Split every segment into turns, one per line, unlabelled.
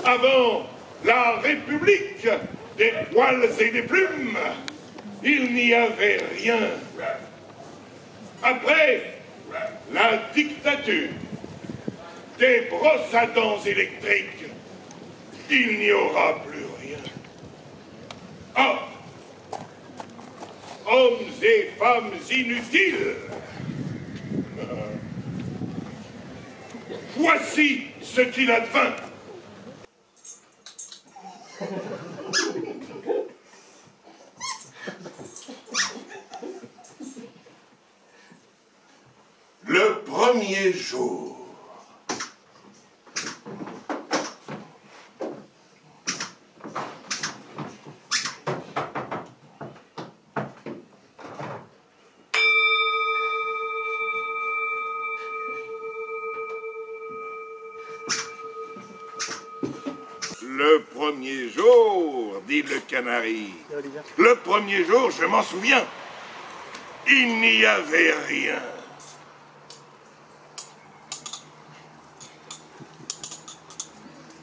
Avant la République des poils et des plumes, il n'y avait rien. Après la dictature des brosses à dents électriques, il n'y aura plus rien. Or, hommes et femmes inutiles, voici ce qu'il advint. Le premier jour, le premier jour, dit le canari. Le premier jour, je m'en souviens, il n'y avait rien.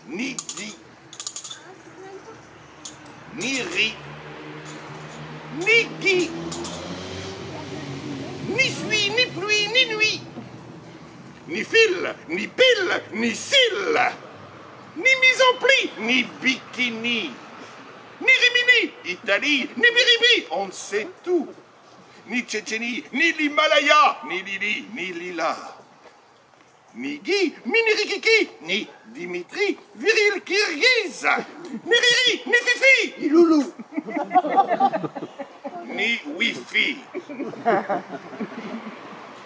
Ni dit, ni ri, ni qui, ni suie, ni pluie, ni nuit, ni fil, ni pile, ni cils, ni mise en pli, ni bikini, ni Rimini, Italie, ni Biribi, on sait tout, ni Tchétchénie, ni l'Himalaya, ni Lili, ni Lila. Ni Guy, ni Rikiki, ni Dimitri, viril Kirghiz, ni Riri, ni Fifi, ni Loulou, ni Wi-Fi,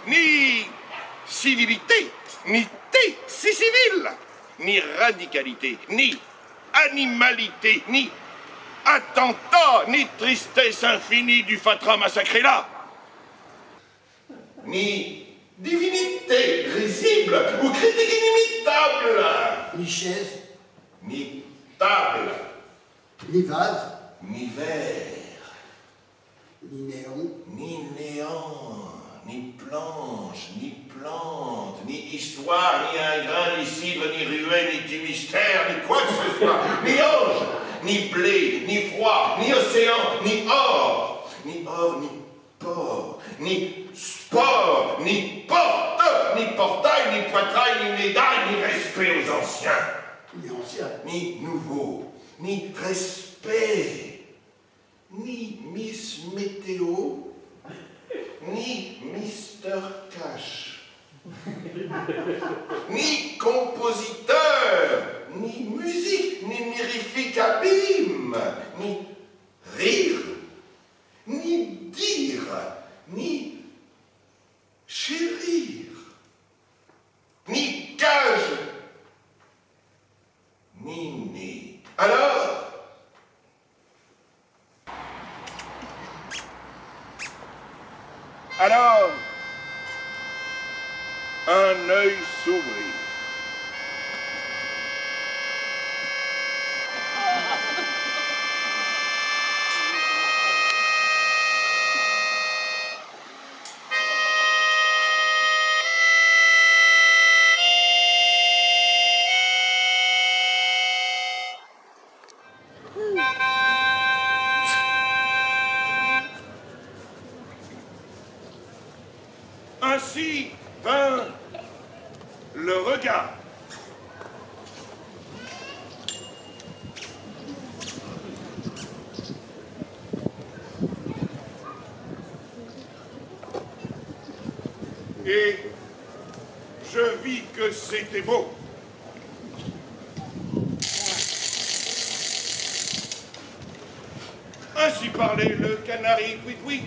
ni civilité, ni thé, si civil, ni radicalité, ni animalité, ni attentat, ni tristesse infinie du fatras massacré là, ni divinité risible ou critique inimitable.
Ni chaise.
Ni table.
Ni vase.
Ni verre.
Ni néon.
Ni néant. Ni planche. Ni plante. Ni histoire. Ni un grain. Ni cidre. Ni ruée. Ni du mystère. Ni quoi que ce soit. Ni ange. Ni blé. Ni froid. Ni océan. Ni or. Ni or. Ni port. Ni sport. Ni porte. Ni portail, ni poitrail, ni médaille, ni respect aux anciens.
Ni ancien.
Ni nouveau, ni respect, ni Miss Météo, ni Mister Cash, ni compositeur, ni musique, ni mirifique abîme, ni rire, ni dire, ni chérir, ni cage, ni nez. Alors, un œil s'ouvrit. Ainsi vint le regard. Et je vis que c'était beau. Ainsi parlait le canari Couicoui.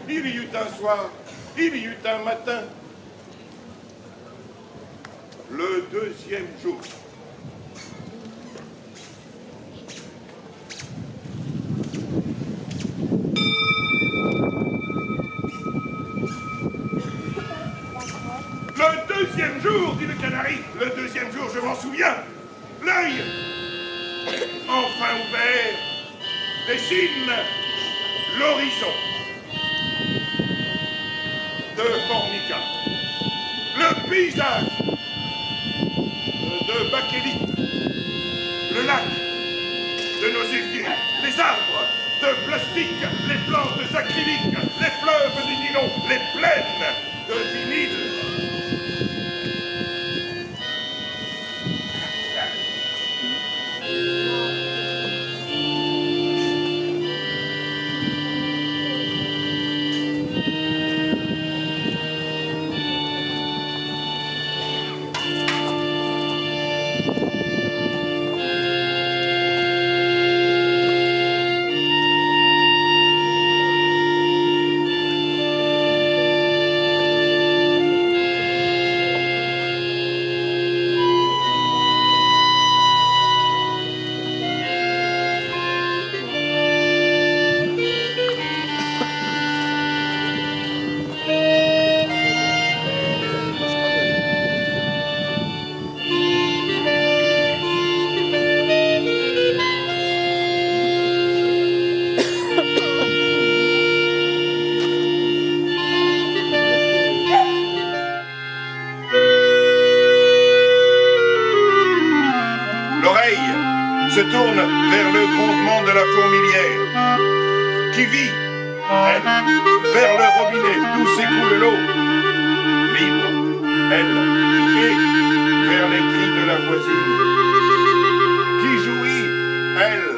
Il y eut un soir, il y eut un matin, le deuxième jour. Le deuxième jour, dit le canari, le deuxième jour, je m'en souviens, l'œil, enfin ouvert, dessine l'horizon de Formica, le paysage de Bakélite, le lac de nos éviers, les arbres de plastique, les plantes acryliques, les fleuves du Nilon, les plaines de vinyle. Se tourne vers le grondement de la fourmilière, qui vit, elle, vers le robinet d'où s'écoule l'eau, libre, elle, et vers les cris de la voisine, qui jouit, elle.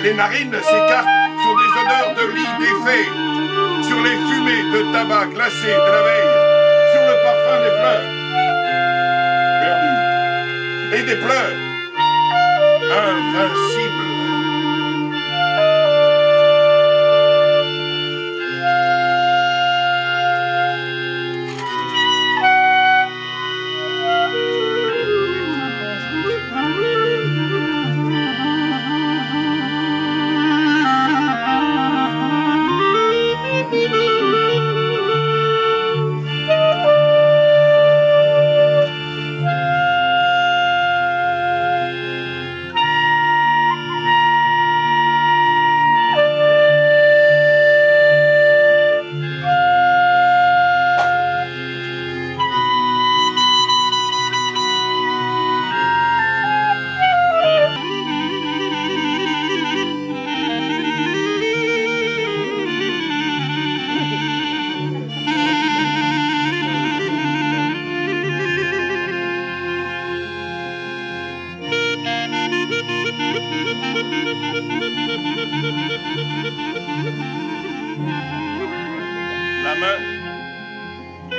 Les narines s'écartent sur des odeurs de lit défait, sur les fumées de tabac glacé de la veille, sur le parfum des fleurs perdues et des pleurs invincibles.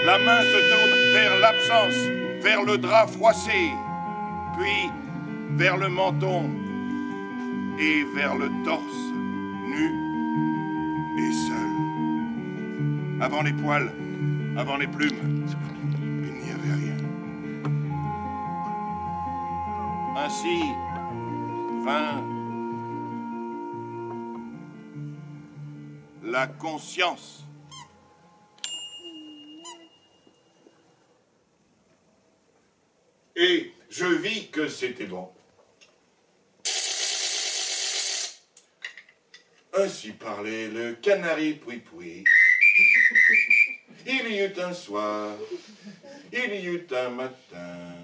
La main se tourne vers l'absence, vers le drap froissé, puis vers le menton et vers le torse, nu et seul. Avant les poils, avant les plumes, il n'y avait rien. Ainsi vint la conscience. Et je vis que c'était bon. Ainsi parlait le canari Pouipoui. Il y eut un soir, il y eut un matin,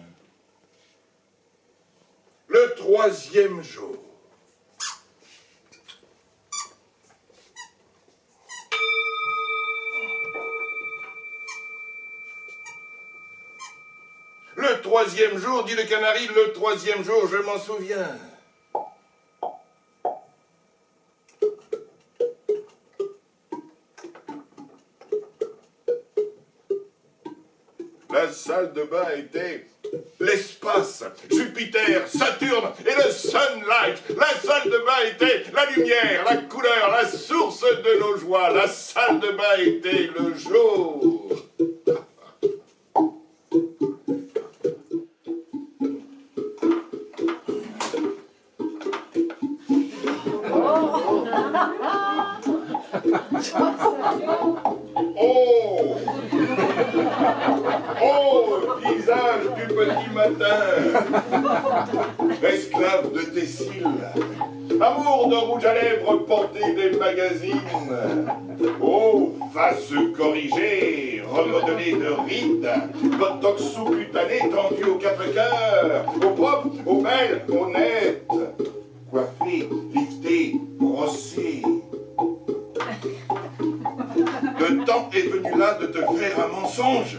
le 3e jour. Le 3e jour, dit le canari, le 3e jour, je m'en souviens. La salle de bain était l'espace, Jupiter, Saturne et le sunlight. La salle de bain était la lumière, la couleur, la source de nos joies. La salle de bain était le jour. Oh! Oh, visage du petit matin, esclave de tes cils, amour de rouge à lèvres porté des magazines, oh, face corrigée, remodelée de rides, botox sous-cutané tendu aux 4 cœurs, au propre, au belle, au net, coiffé, lifté, brossé. Le temps est venu là de te faire un mensonge.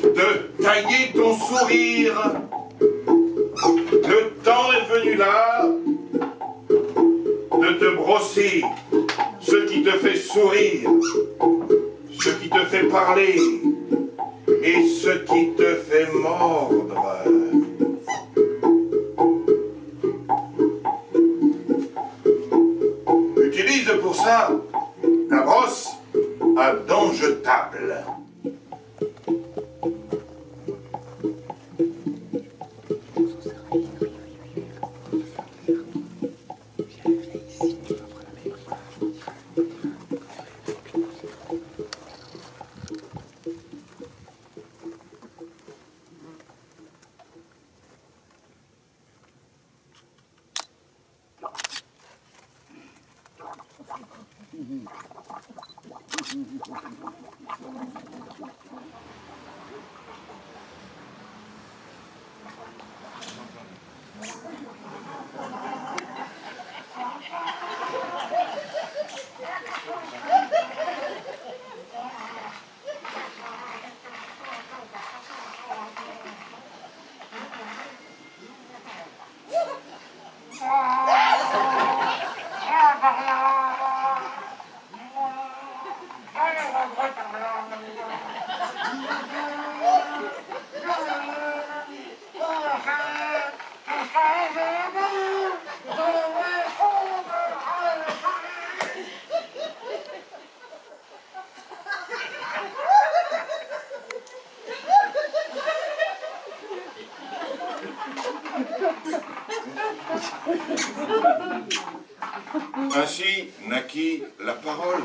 De tailler ton sourire. Le temps est venu là de te brosser ce qui te fait sourire, ce qui te fait parler et ce qui te fait mordre. Utilise pour ça la brosse à dents jetables. Ainsi naquit la parole.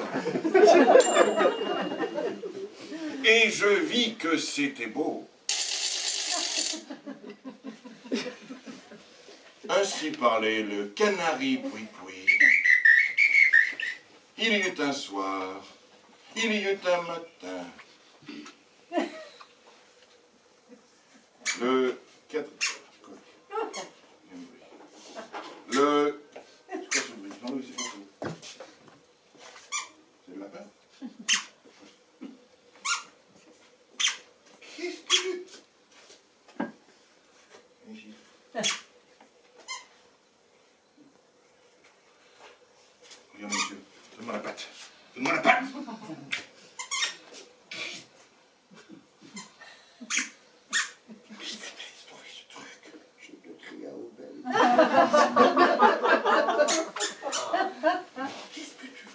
Et je vis que c'était beau. Ainsi parlait le canari Pouipoui. Il y eut un soir, il y eut un matin. Le 4... Le... C'est quoi ce bruit? Non, c'est pas ça. C'est le lapin? Qu'est-ce que tu... Ici. Regardez, monsieur. Donne-moi la patte. Donne-moi la patte. Qu'est-ce que tu veux?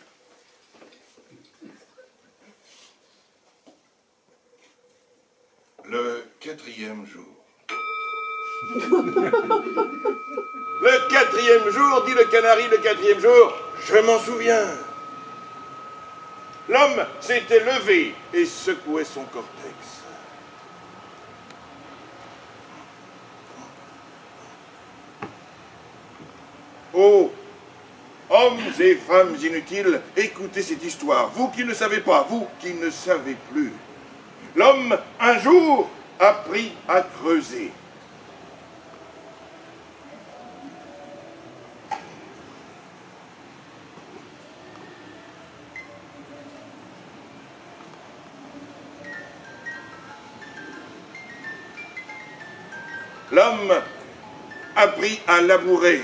Le 4e jour. Le 4e jour, dit le canari, le 4e jour, je m'en souviens. L'homme s'était levé et secouait son cortex. Oh, hommes et femmes inutiles, écoutez cette histoire. Vous qui ne savez pas, vous qui ne savez plus. L'homme, un jour, apprit à creuser. L'homme apprit à labourer.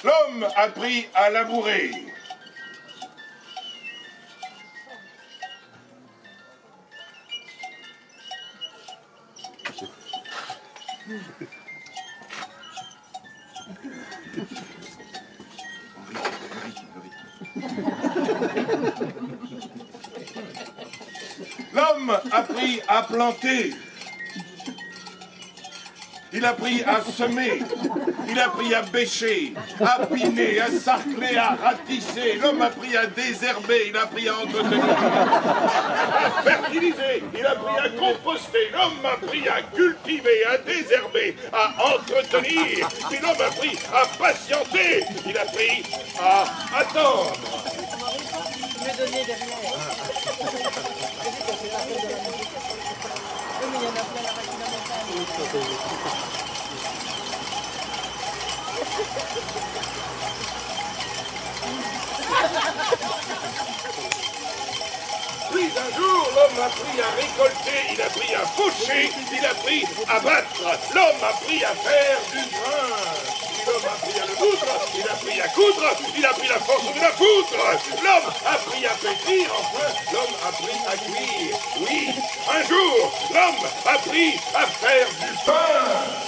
L'homme apprit à labourer. L'homme apprit à planter. Il apprit à semer, il apprit à bêcher, à piner, à sarcler, à ratisser. L'homme apprit à désherber, il apprit à entretenir, à fertiliser, il apprit à composter. L'homme apprit à cultiver, à désherber, à entretenir. Puis l'homme apprit à patienter, il apprit à attendre.
Me donner derrière. Oui, mais il y en a plein là-bas qui n'en ont pas.
Puis un jour, l'homme apprit à récolter, il apprit à faucher, il apprit à battre. L'homme apprit à faire du grain. Puis l'homme apprit à le moudre, il apprit à coudre, il apprit la force de la foudre. L'homme apprit à pétrir, enfin, l'homme apprit à cuire. Oui, un jour, l'homme apprit à faire du pain.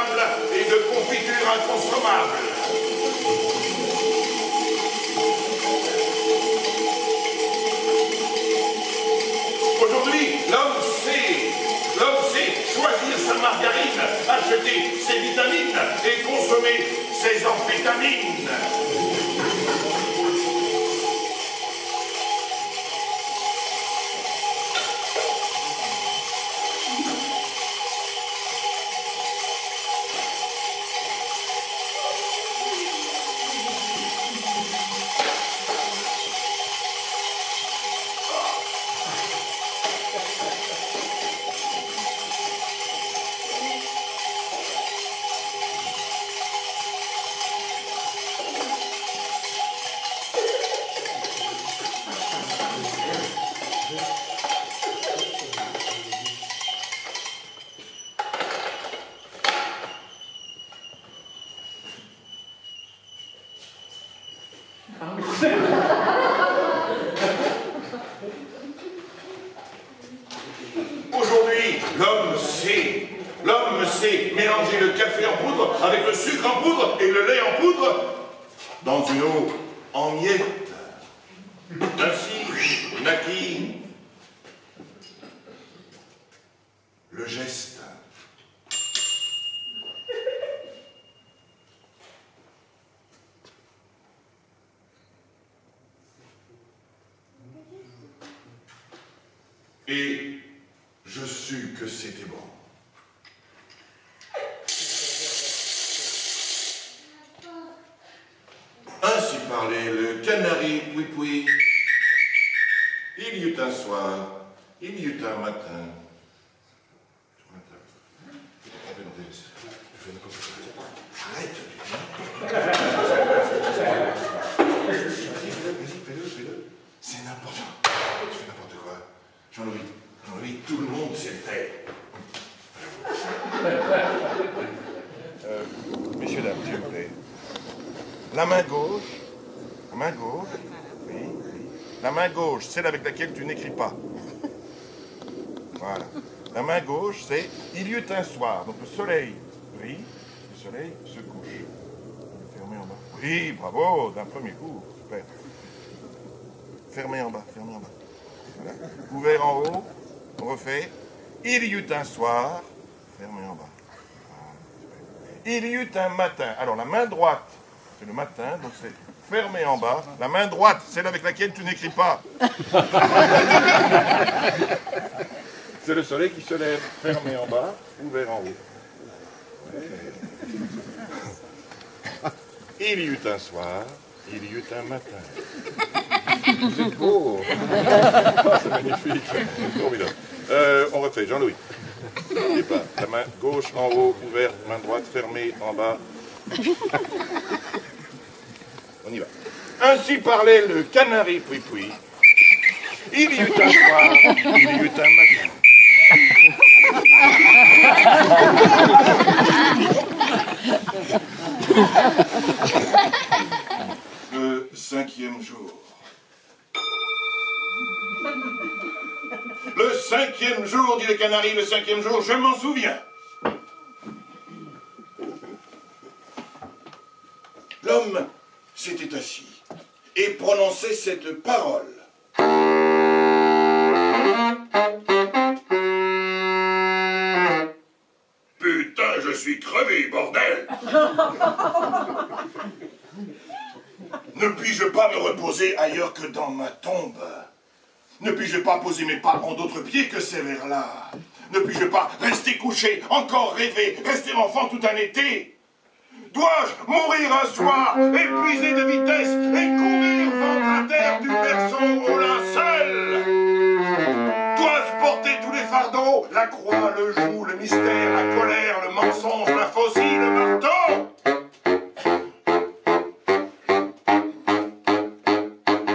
innommables et de confitures inconsommables. Aujourd'hui, l'homme sait choisir sa margarine, acheter ses vitamines et consommer ses amphétamines. Aujourd'hui, l'homme sait mélanger le café en poudre avec le sucre en poudre et le lait en poudre dans une eau en miettes. Ainsi naquit le geste. Et je sus que c'était bon. Ainsi parlait le canari Pouipoui. Il y eut un soir, il y eut un matin. Arrête. Vas-y, fais-le. C'est n'importe quoi. Tu fais n'importe quoi. Jean-Louis, tout le monde sait le faire. Messieurs, dames, s'il vous plaît. La main gauche, oui. La main gauche, celle avec laquelle tu n'écris pas. Voilà. La main gauche, c'est « Il y eut un soir ». Donc le soleil brille, le soleil se couche. Fermé en bas. Oui, bravo, d'un premier coup. Super. Fermé en bas. Voilà. Ouvert en haut, on refait. Il y eut un soir, fermé en bas. Il y eut un matin. Alors la main droite, c'est le matin, donc c'est fermé en bas. La main droite, celle avec laquelle tu n'écris pas. C'est le soleil qui se lève, fermé en bas, ouvert en haut. Ouais. Il y eut un soir, il y eut un matin. Vous êtes beau. C'est magnifique. C'est formidable. On refait, Jean-Louis. N'oubliez pas, la main gauche en haut, ouverte, main droite fermée en bas. On y va. Ainsi parlait le canari Pouipoui. Il y eut un soir, il y eut un matin. Le 5e jour. Le 5e jour, dit le canari, le 5e jour, je m'en souviens. L'homme s'était assis et prononçait cette parole. Putain, je suis crevé, bordel! Ne puis-je pas me reposer ailleurs que dans ma tombe? Ne puis-je pas poser mes pas en d'autres pieds que ces vers-là? Ne puis-je pas rester couché, encore rêver, rester enfant tout un été? Dois-je mourir un soir, épuisé de vitesse, et courir ventre à terre du berceau au linceul? Dois-je porter tous les fardeaux, la croix, le joug, le mystère, la colère, le mensonge, la faucille, le marteau?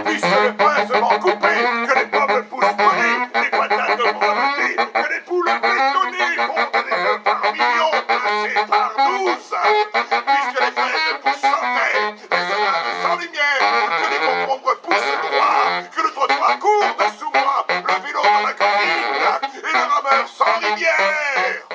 Puisque le pain se vend coupé, que les pommes poussent collées, les patates brevetées, que les poules bétonnées pondent des œufs par millions, placés par 12, puisque les fraises poussent sans terre, les salades sans lumière, que les concombres poussent droit, que le trottoir court dessous moi, le vélo dans la cantine, et le rameur sans rivière.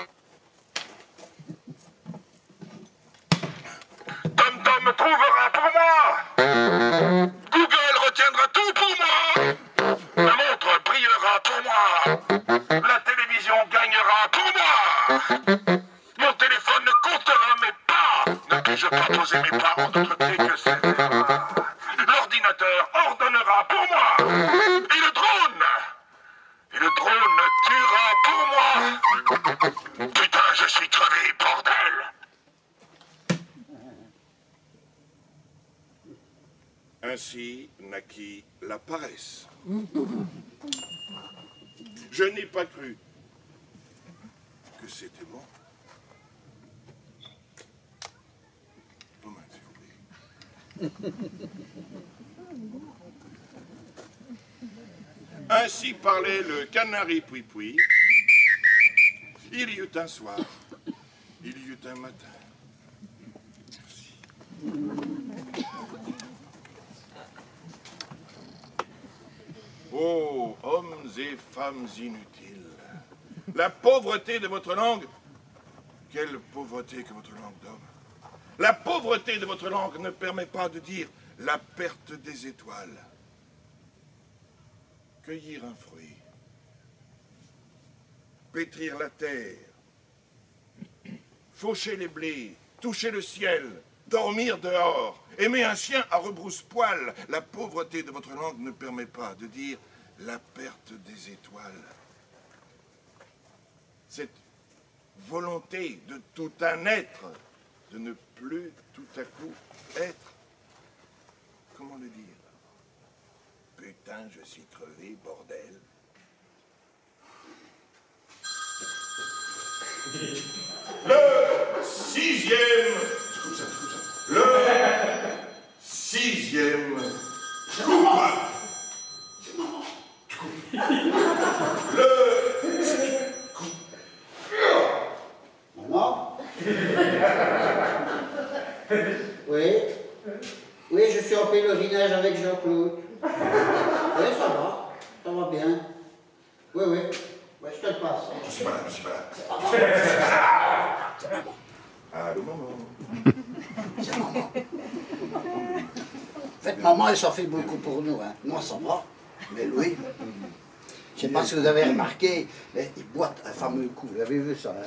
je proposais mes parents d'autre thé que cette erreur. L'ordinateur ordonnera pour moi. Et le drone tuera pour moi. Putain, je suis crevé, bordel. Ainsi naquit la paresse. Je n'ai pas cru que c'était bon. Oh, mince, j'ai oublié. Ainsi parlait le canari Pouipoui. Il y eut un soir, il y eut un matin. Merci. Ô hommes et femmes inutiles, la pauvreté de votre langue, quelle pauvreté que votre langue d'homme. La pauvreté de votre langue ne permet pas de dire la perte des étoiles. Cueillir un fruit, pétrir la terre, faucher les blés, toucher le ciel, dormir dehors, aimer un chien à rebrousse-poil. La pauvreté de votre langue ne permet pas de dire la perte des étoiles. Cette volonté de tout un être, de ne plus tout à coup être, comment le dire? Putain, je suis crevé, bordel. Le sixième... Le sixième... Le...
Maman? Oui? Oui, je suis en pèlerinage avec Jean-Claude. Oui, ça va bien. Oui, oui. Ouais, je te le passe.
Je suis pas là. Allô, maman.
C'est maman. En fait, maman, elle s'en fait beaucoup pour nous. Hein. Moi, ça va. Mais Louis, je ne sais pas si vous avez remarqué, mais il boite un fameux coup. Vous avez vu ça, hein?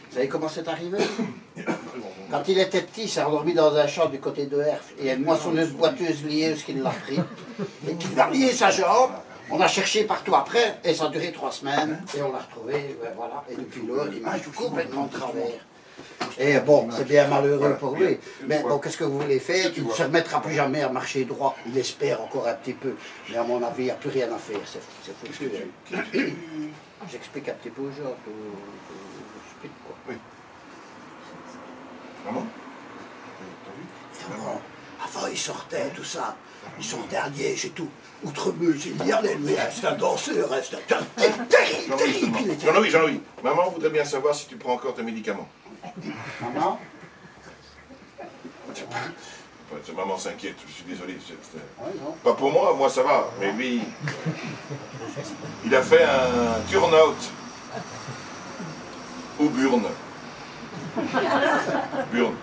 Vous savez comment c'est arrivé? Quand il était petit, il s'est endormi dans un champ du côté de Herf. Et il y a une moissonneuse boiteuse lieuse qui l'a pris. Et qui a lié sa jambe. On a cherché partout après, et ça a duré 3 semaines. Et on l'a retrouvé, voilà. Et depuis lors, il marche complètement de travers. Et bon, c'est bien malheureux pour lui. Mais bon, qu'est-ce que vous voulez faire? Il ne se remettra plus jamais à marcher droit. Il espère encore un petit peu. Mais à mon avis, il n'y a plus rien à faire. C'est foutu. J'explique un petit peu aux gens. J'explique quoi.
Oui. Maman?
Avant, il sortait, tout ça. Ils sont derniers chez tout. Outre-Meuse, il y allait, lui, c'est un danseur, c'est terrible.
Jean-Louis, maman voudrait bien savoir si tu prends encore tes médicaments.
Maman?
Maman s'inquiète, je suis désolé.
Ouais, non.
Pas pour moi ça va, mais lui, il a fait un turn-out au burn. Burn.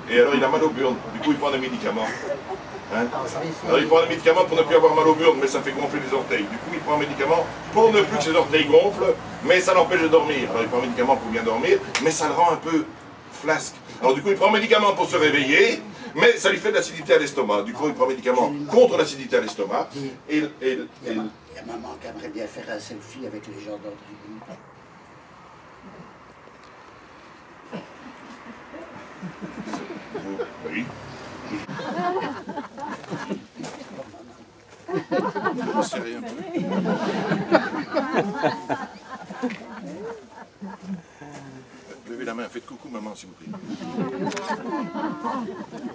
Et alors il a mal au burn, du coup il prend des médicaments. Hein? Alors il prend des médicaments pour ne plus avoir mal au burn, mais ça fait gonfler les orteils. Du coup il prend un médicament pour ne plus que ses orteils gonflent, mais ça l'empêche de dormir. Alors il prend un médicament pour bien dormir, mais ça le rend un peu flasque. Alors du coup il prend un médicament pour se réveiller, mais ça lui fait de l'acidité à l'estomac. Du coup il prend un médicament contre l'acidité à l'estomac.
Il y a maman qui aimerait bien faire un selfie avec les gens dans le tribune.
Oui. Je sais rien. Levez la main, faites coucou maman s'il vous plaît.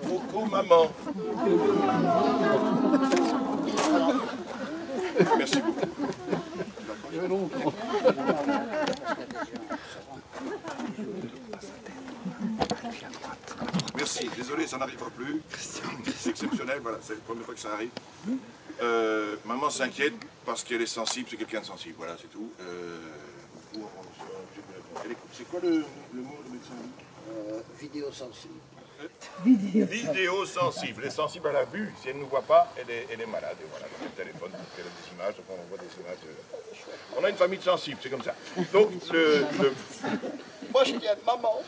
Coucou maman. Merci beaucoup. Merci, désolé, ça n'arrivera plus. C'est exceptionnel, voilà, c'est la première fois que ça arrive. Maman s'inquiète parce qu'elle est sensible, c'est quelqu'un de sensible, voilà, c'est tout. C'est quoi le mot de médecin?
Vidéo sensible.
Vidéo sensible. Elle est sensible à la vue. Si elle ne nous voit pas, elle est malade. Et voilà, dans le téléphone, elle a des images, enfin, on voit des images. On a une famille de sensibles, c'est comme ça. Donc, moi, je viens de maman.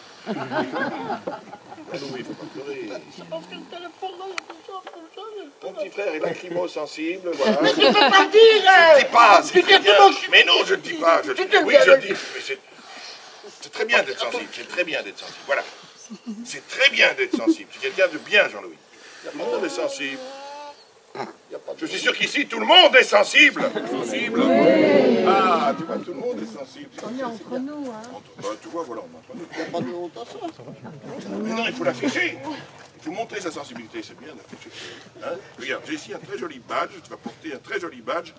Louis, il faut pas pleurer.
C'est parce que le téléphone là, comme ça.
Mon petit frère est lacrymo-sensible, voilà.
Mais tu peux pas le dire, hein.
Je dis pas, c'est
Tu
très
dis
bien.
que
Mais non, je ne dis pas. Oui, je le dis. Mais c'est très bien d'être sensible. C'est très bien d'être sensible. Voilà. C'est très bien d'être sensible. C'est quelqu'un de bien, Jean-Louis. Tout le monde est sensible. Je suis sûr qu'ici, tout le monde est sensible. Sensible. Ah, tu vois, tout le monde est sensible.
On est entre nous, hein.
Tu vois, voilà, on est entre nous.
Il n'y a pas de honte à ça.
Mais non, il faut l'afficher. Il faut montrer sa sensibilité, c'est bien d'afficher. Hein? Regarde, j'ai ici un très joli badge. Tu vas porter un très joli badge.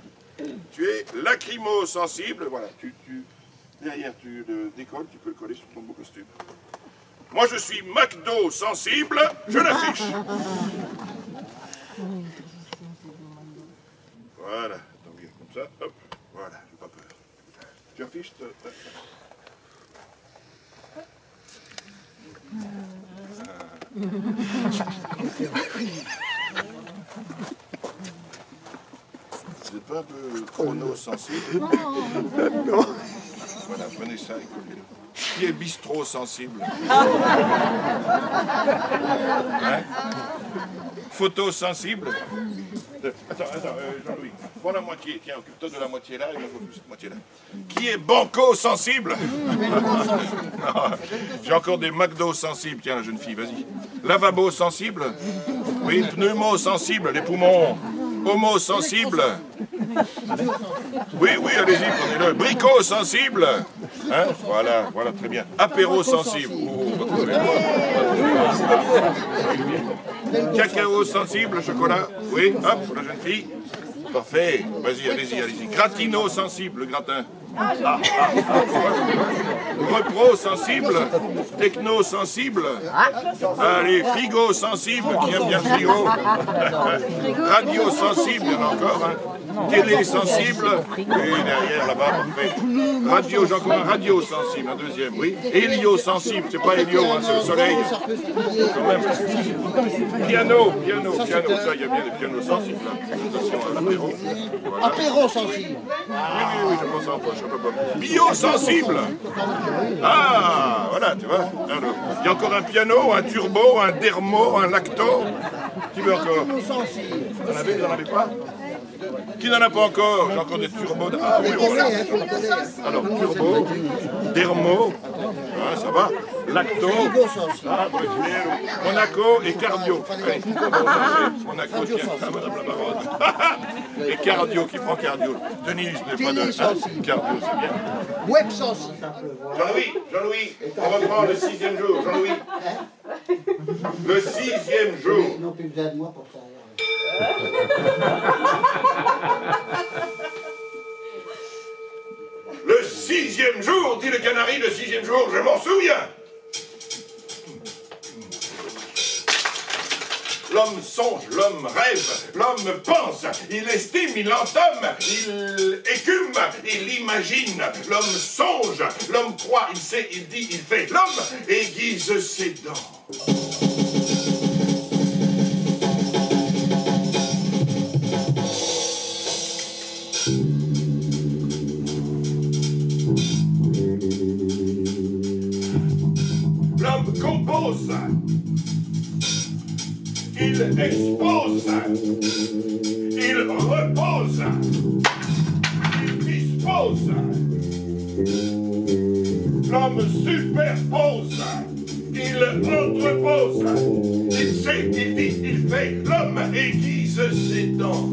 Tu es lacrymo-sensible. Voilà, derrière, tu le décolles, tu peux le coller sur ton beau costume. Moi, je suis McDo-sensible. Je l'affiche. Voilà, donc comme ça, hop, voilà, j'ai pas peur. Tu affiches Vous n'êtes pas un peu chrono-sensible? Non. Voilà, prenez ça et collez-le. Qui est bistrot-sensible? Hein? Photo-sensible? Attends, Jean-Louis, prends la moitié, tiens, occupe-toi de la moitié là, et moi je cette moitié là. Qui est banco-sensible? J'ai encore des McDo-sensibles, tiens la jeune fille, vas-y. Lavabo-sensible? Oui, pneumo-sensible, les poumons. Homo-sensible? Oui, allez-y, prenez-le. Bricot-sensible? Hein? Voilà, très bien. Apéro-sensible? Cacao-sensible, chocolat? Oui, hop, pour la jeune fille. Parfait, vas-y, allez-y. Gratino-sensible, le gratin. Repro-sensible, techno-sensible. Allez, frigo-sensible, qui aime bien le frigo. Radio-sensible, il y en a encore. Hein. Télé-sensible, et derrière là-bas, parfait. Radio, j'ai encore un radio-sensible, un deuxième, oui. Hélio-sensible, c'est pas hélio, hein, c'est le soleil. Quand même. Piano, ça, il y a bien des pianos sensibles. Attention à l'apéro. Voilà.
Apéro sensible.
Oui, je pense en poche. Biosensible. Ah, voilà, tu vois. Alors, il y a encore un piano, un turbo, un dermo, un lacto. Qui veut encore? Vous n'en avez pas? Qui n'en a pas encore? J'ai encore des turbos. Ah oui, voilà. Alors, turbo, dermo, ah, ça va. Lacto, ah, Monaco et cardio. Allez, Monaco, tiens, ah, madame la baronne. Et cardio, qui prend cardio? Denise n'est pas de cardio, c'est bien.
Web sensible.
Jean-Louis, on reprend le 6e jour. Jean-Louis, le 6e jour.
Non, plus besoin de moi pour ça.
Le 6e jour, dit le canari, le 6e jour, je m'en souviens. L'homme songe, l'homme rêve, l'homme pense, il estime, il entame, il écume, il imagine. L'homme songe, l'homme croit, il sait, il dit, il fait. L'homme aiguise ses dents. L'homme compose. Il expose, il repose, il dispose. L'homme superpose, il entrepose. Il sait, il dit, il fait. L'homme aiguise ses dents.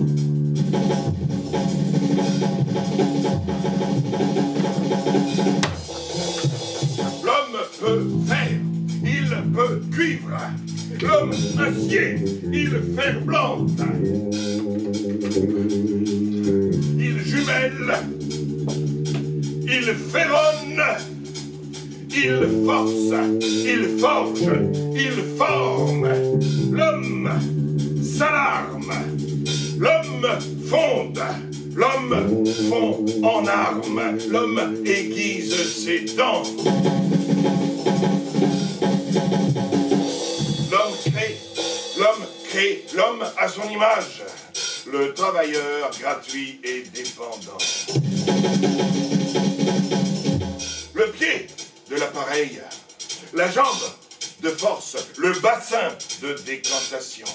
L'homme peut faire, il peut cuivre. L'homme acier, il fermente. Il jumelle, il ferronne, il force, il forge, il forme. L'homme s'alarme, l'homme fonde, l'homme fond en armes, l'homme aiguise ses dents. L'homme à son image, le travailleur gratuit et dépendant. Le pied de l'appareil, la jambe de force, le bassin de décantation.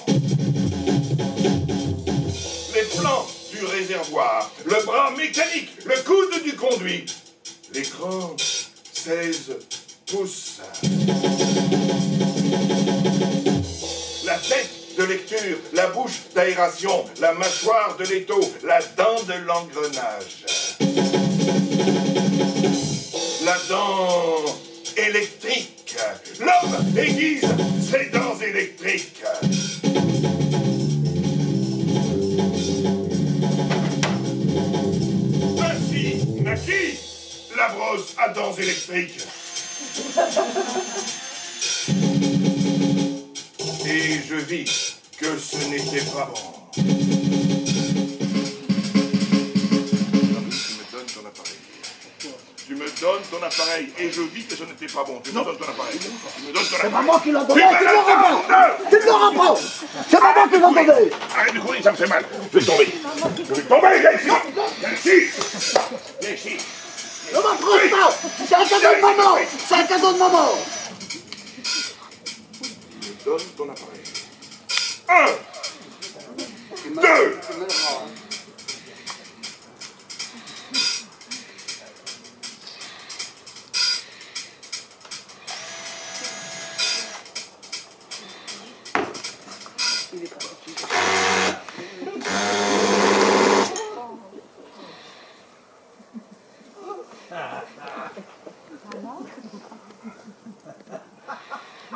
Les plans du réservoir, le bras mécanique, le coude du conduit, l'écran 16 pouces. La tête de lecture, la bouche d'aération, la mâchoire de l'étau, la dent de l'engrenage. La dent électrique. L'homme aiguise ses dents électriques. Ainsi naquit la brosse à dents électriques. Et je vis que ce n'était pas bon. Tu me donnes ton appareil et je vis que ce n'était pas bon. Tu me donnes ton appareil. Tu me donnes ton appareil.
C'est pas moi qui l'ai donné, tu ne l'auras pas. Tu ne l'auras pas. C'est pas moi qui l'ai donné.
Arrête de courir, ça me fait mal. Je vais tomber. Je vais tomber, viens ici. Viens ici. Viens ici.
Ne m'approche pas. C'est un cadeau de maman. C'est un cadeau de maman.
Tu me donnes ton appareil. 1, 2.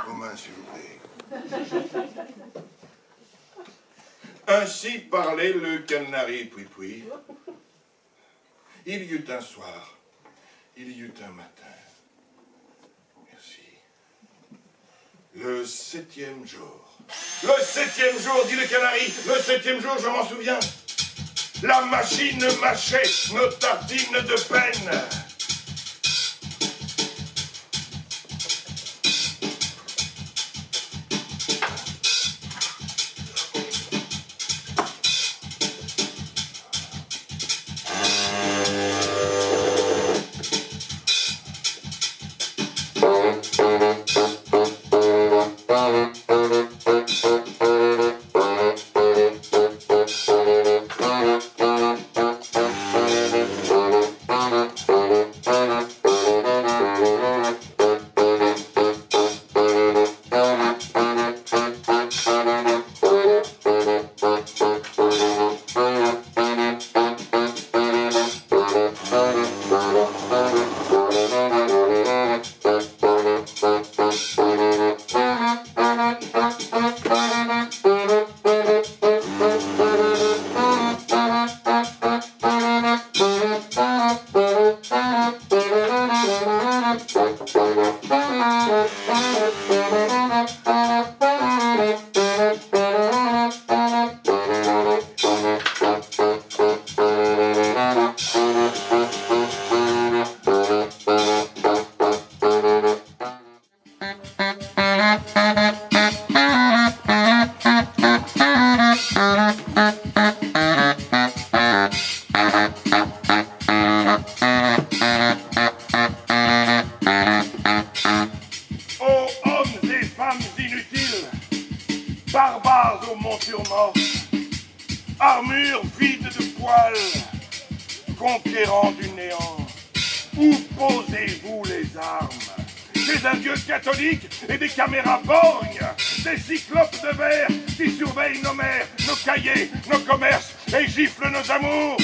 Vos mains, s'il vous plaît. Ainsi parlait le canari Pouipoui. Il y eut un soir, il y eut un matin. Merci. Le 7e jour. Le 7e jour, dit le canari. Le 7e jour, je m'en souviens. La machine mâchait nos tartines de peine. Barbares aux montures mortes, armure vide de poils, conquérants du néant, où posez-vous les armes? Des indieux catholiques et des caméras borgnes, des cyclopes de verre qui surveillent nos mers, nos cahiers, nos commerces et giflent nos amours.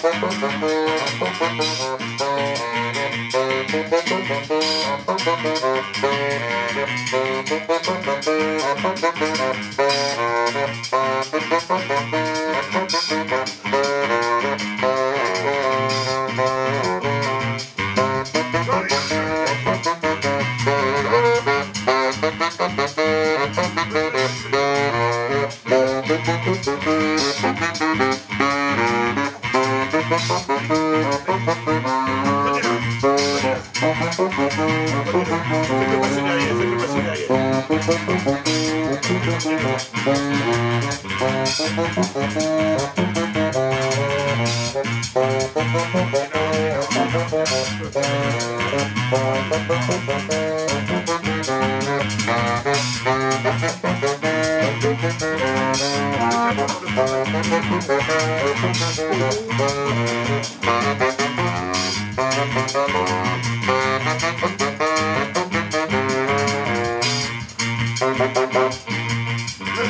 Faites-le passer derrière. Le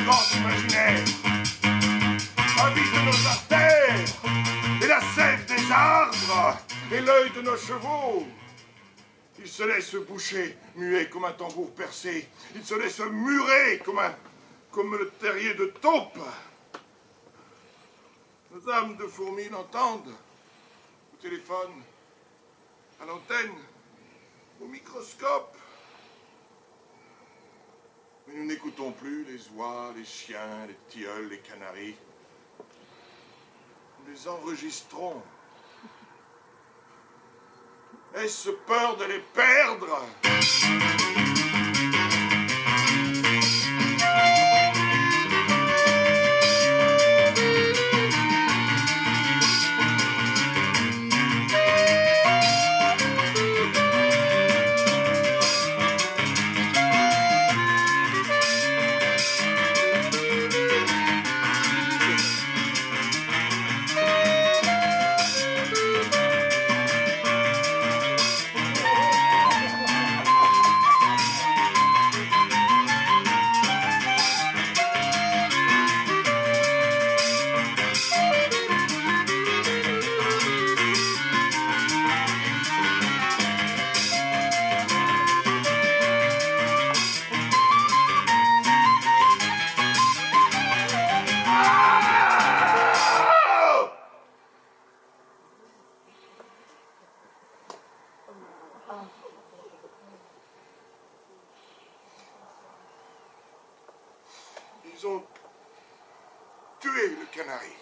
grand imaginaire habite nos artères, et la sève des arbres, et l'œil de nos chevaux. Il se laisse boucher, muet comme un tambour percé. Il se laisse murer comme le terrier de taupe. Nos âmes de fourmis l'entendent, au téléphone, à l'antenne, au microscope. Mais nous n'écoutons plus les oies, les chiens, les tilleuls, les canaris. Nous les enregistrons. Est-ce peur de les perdre? Ils ont tué le canari.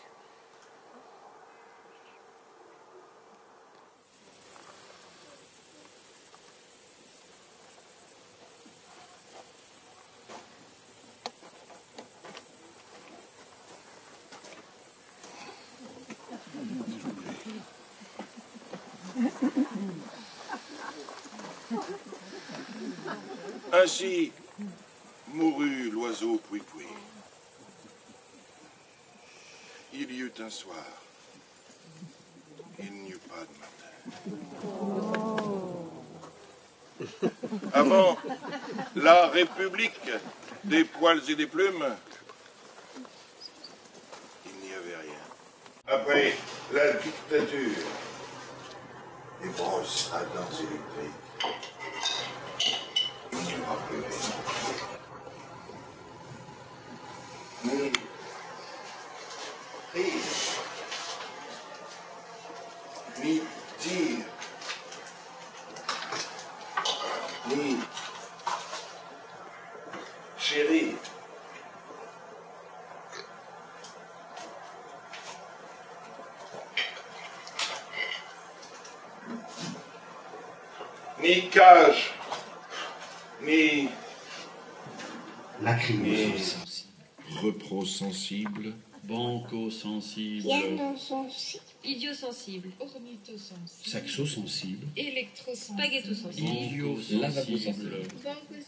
Ainsi mourut l'oiseau Pouipoui. Il y eut un soir. Il n'y eut pas de matin. Avant la République des poils et des plumes, il n'y avait rien. Après la dictature des brosses à dents électriques, il n'y aura plus rien. Ni tir, ni chérie, ni cage, ni
lacrymose,
Reprosensible,
banco-sensible,
piano-sensible,
Idiosensible, ornithosensible,
saxo-sensible,
électrosensible,
Spaghettosensible,
idiosensible,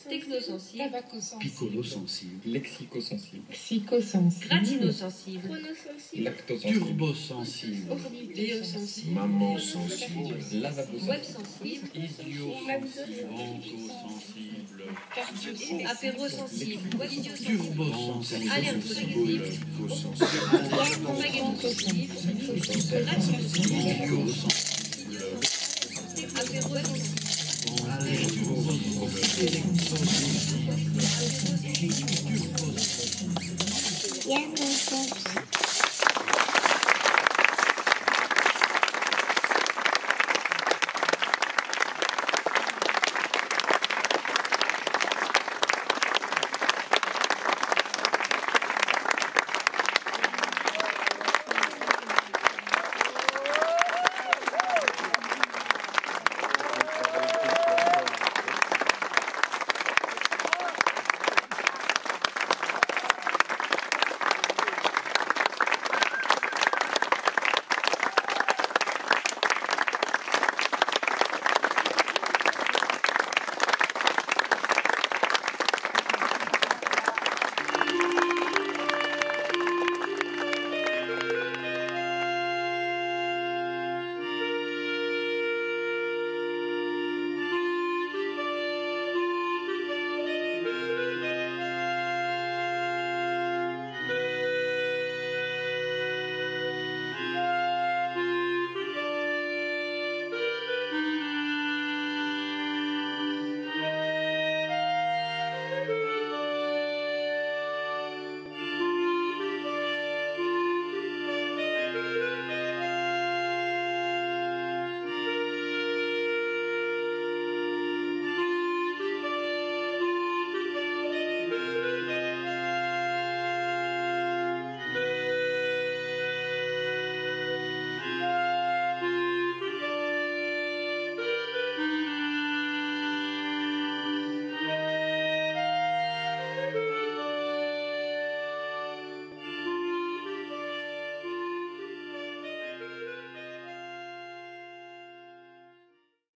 technosensible,
tabacosensible,
piccolo-sensible,
lexicosensible,
psychosensible,
gratinosensible,
chronosensible,
lactosensible,
turbosensible,
léosensible,
maman sensible,
lavabosensible,
websensible,
idiosensible, banco-sensible,
cardiosensible, apérosensible, idiosensible,
turbosensible,
allergosensible,
psychosensible,
spaghettosensible, gratinosensible,
idiosensible.